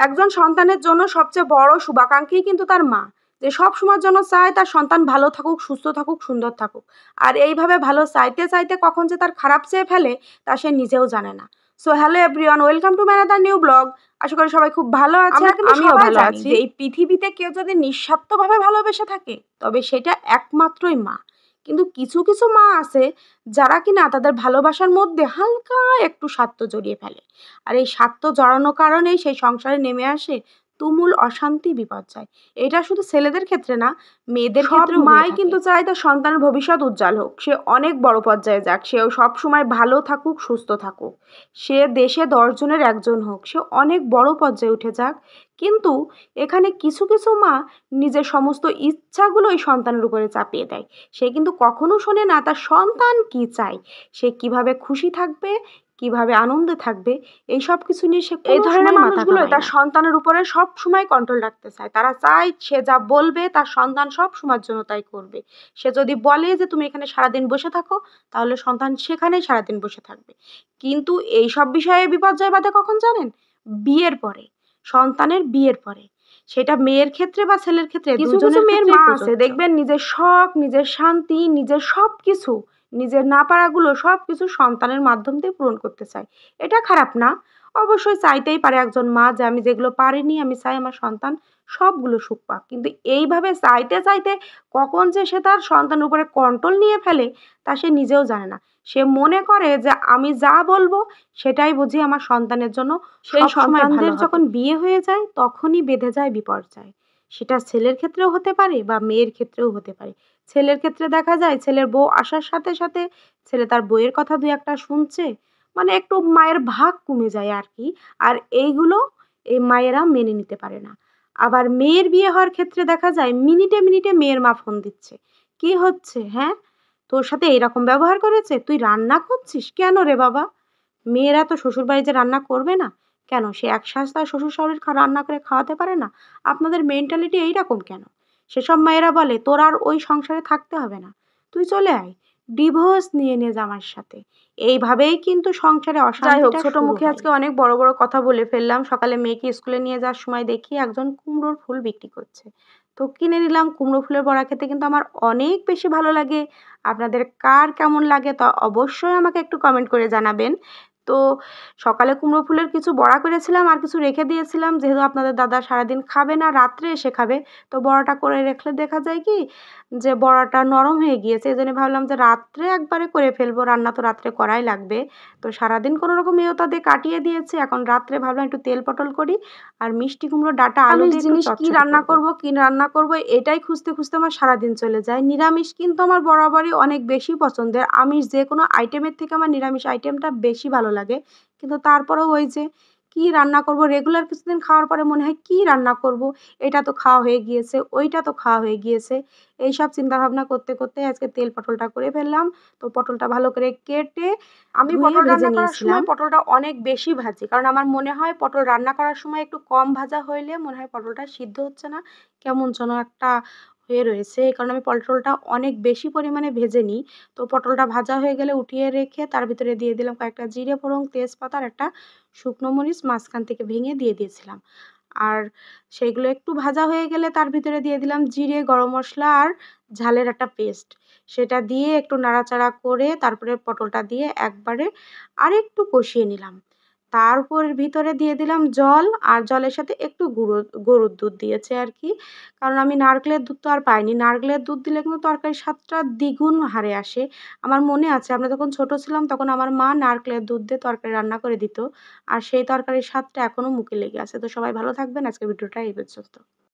একজন সন্তানের জন্য সবচেয়ে বড় শুভাকাঙ্ক্ষী কিন্তু তার মা, যে সব সময়ের জন্য চায় তার সন্তান ভালো থাকুক, সুস্থ থাকুক, সুন্দর থাকুক। আর এইভাবে ভালো চাইতে চাইতে কখন যে তার খারাপ চেয়ে ফেলে তা সে নিজেও জানে না। So hello everyone, welcome to my another new blog. আশা করি সবাই খুব ভালো আছে। আমিও ভালো আছি। এই পৃথিবীতে কেউ যদি নিঃস্বার্থভাবে ভালোবেসে থাকে তবে সেটা একমাত্রই মা। কিন্তু কিছু কিছু মা আছে যারা কিনা তাদের ভালোবাসার মধ্যে হালকা একটু স্বার্থ জড়িয়ে ফেলে। আর এই স্বার্থ জড়ানোর কারণেই সেই সংসারে নেমে আসে তুমুল অশান্তি, বিপর্যয়। এটা শুধু ছেলেদের ক্ষেত্রে না, মেয়েদের ক্ষেত্রেও মাই কিন্তু চায় তার সন্তানের ভবিষ্যৎ উজ্জ্বল হোক, সে অনেক বড় পর্যায়ে যাক, সেও সব সময় ভালো থাকুক, সুস্থ থাকুক, সে দেশে 10 জনের একজন হোক, সে অনেক বড় পর্যায়ে উঠে যাক। কিন্তু এখানে কিছু কিছু মা নিজের সমস্ত ইচ্ছাগুলোই সন্তানের উপরে চাপিয়ে দেয়। সে কিন্তু কখনো শোনে না তার সন্তান কি চায়, সে কিভাবে খুশি থাকবে, কিভাবে আনন্দে থাকবে, এই সব কিছু নিয়ে সে এই ধরনের মানুষগুলো তার সন্তানের উপরে সব সময় কন্ট্রোল রাখতে চায়। তারা চায় সে যা বলবে তার সন্তান সব সময়ের জন্য তাই করবে। সে যদি বলে যে তুমি এখানে সারাদিন বসে থাকো, তাহলে সন্তান সেখানেই সারাদিন বসে থাকবে। কিন্তু এই সব বিষয়ে বিপর্যয় বাধে কখন জানেন? বিয়ের পরে, সন্তানের বিয়ের পরে। সেটা মেয়ের ক্ষেত্রে বা ছেলের ক্ষেত্রে, কিছু কিছু মেয়ের মা আছে দেখবেন নিজের শখ, নিজের শান্তি, নিজের সব কিছু, নিজের না পারাগুলো সব কিছু সন্তানের মাধ্যম দিয়ে পূরণ করতে চায়। এটা খারাপ না, অবশ্যই চাইতেই পারে একজন মা যে আমি যেগুলো পারিনি আমি চাই আমার সন্তান সবগুলো সুখ পাক। কিন্তু এইভাবে চাইতে চাইতে কখন যে সে তার সন্তানের উপরে কন্ট্রোল নিয়ে ফেলে তা সে নিজেও জানে না। সে মনে করে যে আমি যা বলবো সেটাই বুঝি আমার সন্তানের জন্য। সেই সন্তানদের যখন বিয়ে হয়ে যায় তখনই বেঁধে যায় বিপর্যয়। সেটা ছেলের ক্ষেত্রেও হতে পারে বা মেয়ের ক্ষেত্রেও হতে পারে। ছেলের ক্ষেত্রে দেখা যায় ছেলের বউ আসার সাথে সাথে ছেলে তার বউয়ের কথা দুই একটা শুনছে, মানে একটু মায়ের ভাগ কমে যায় আর কি। আর এইগুলো এই মায়েরা মেনে নিতে পারে না। আবার মেয়ের বিয়ে হওয়ার ক্ষেত্রে দেখা যায় মিনিটে মিনিটে মেয়ের মা ফোন দিচ্ছে, কি হচ্ছে, হ্যাঁ তোর সাথে এরকম ব্যবহার করেছে, তুই রান্না করছিস কেন রে বাবা? মেয়েরা তো শ্বশুর বাড়িতে রান্না করবে না কেন? সে এক শ্বাস তার শ্বশুর শাশুড়ির রান্না করে খাওয়াতে পারে না? আপনাদের মেন্টালিটি এইরকম কেন? সেসব মায়েরা বলে তোর আর ওই সংসারে থাকতে হবে না, তুই চলে আয়, ডিভোর্স নিয়ে নে জামাইয়ের সাথে। এইভাবেই কিন্তু সংসারে অশান্তিটা শুরু হয়। যাই হোক, ছোট মুখে আজকে অনেক বড় বড় কথা বলে ফেললাম। সকালে মেয়েকে স্কুলে নিয়ে যাওয়ার সময় দেখি একজন কুমড়োর ফুল বিক্রি করছে, তো কিনে নিলাম। কুমড়ো ফুলের বড়া খেতে কিন্তু আমার অনেক বেশি ভালো লাগে। আপনাদের কার কেমন লাগে তা অবশ্যই আমাকে একটু কমেন্ট করে জানাবেন। তো সকালে কুমড়ো ফুলের কিছু বড়া করেছিলাম আর কিছু রেখে দিয়েছিলাম, যেহেতু আপনাদের দাদা সারাদিন খাবে না, রাত্রে এসে খাবে। তো বড়াটা করে রাখলে দেখা যায় কি যে বড়াটা নরম হয়ে গিয়েছে, এই জন্য ভাবলাম যে রাত্রে একবারে করে ফেলবো, রান্না তো রাত্রে করাই লাগবে। তো সারাদিন কোনো রকম ইয়েটা দিয়ে কাটিয়ে দিয়েছি, এখন রাত্রে ভাবলাম একটু তেল পটল করি আর মিষ্টি কুমড়ো ডাঁটা আলু দিয়ে জিনিস কি রান্না করব এটাই খুঁজতে খুঁজতে আমার সারাদিন চলে যায়। নিরামিষ কিন্তু আমার বরাবরই অনেক বেশি পছন্দের। আমিষ যে কোনো আইটেমের থেকে আমার নিরামিষ আইটেমটা বেশি ভালো লাগে। কিন্তু তারপরেও ওই যে কি রান্না করব, রেগুলার কিছুদিন খাওয়ার পরে মনে হয় কি রান্না করব, এটা তো খাওয়া হয়ে গিয়েছে, ওইটা তো খাওয়া হয়ে গিয়েছে। এইসব চিন্তাভাবনা করতে করতে আজকে তেল পটলটা করে ফেললাম। তো পটলটা ভালো করে কেটে আমি পটল রান্না করার সময় পটলটা অনেক বেশি ভাজি, কারণ আমার মনে হয় পটল রান্না করার সময় একটু কম ভাজা হইলে মনে হয় পটলটা সিদ্ধ হচ্ছে না, কেমন যেন একটা হয়ে রয়েছে। এই কারণে আমি পটলটা অনেক বেশি পরিমাণে ভেজে নিই। তো পটলটা ভাজা হয়ে গেলে উঠিয়ে রেখে তার ভিতরে দিয়ে দিলাম কয়েকটা জিরে ফোড়ন, তেজপাতা আর একটা শুকনো মরিচ মাঝখান থেকে ভেঙে দিয়ে দিয়েছিলাম। আর সেইগুলো একটু ভাজা হয়ে গেলে তার ভিতরে দিয়ে দিলাম জিরে, গরম মশলা আর ঝালের একটা পেস্ট। সেটা দিয়ে একটু নাড়াচাড়া করে তারপরে পটলটা দিয়ে একবারে আরেকটু কষিয়ে নিলাম। তারপর ভিতরে দিয়ে দিলাম জল, আর জলের সাথে একটু গরুর দুধ দিয়েছি আর কি, কারণ আমি নারকেলের দুধ তো আর পাইনি। নারকেলের দুধ দিলে কিন্তু তরকারির স্বাদটা দ্বিগুণ হারে আসে। আমার মনে আছে আমরা যখন ছোট ছিলাম তখন আমার মা নারকেলের দুধ দিয়ে তরকারি রান্না করে দিত, আর সেই তরকারির স্বাদটা এখনো মুখে লেগে আছে। তো সবাই ভালো থাকবেন, আজকের ভিডিওটা এই পর্যন্ত।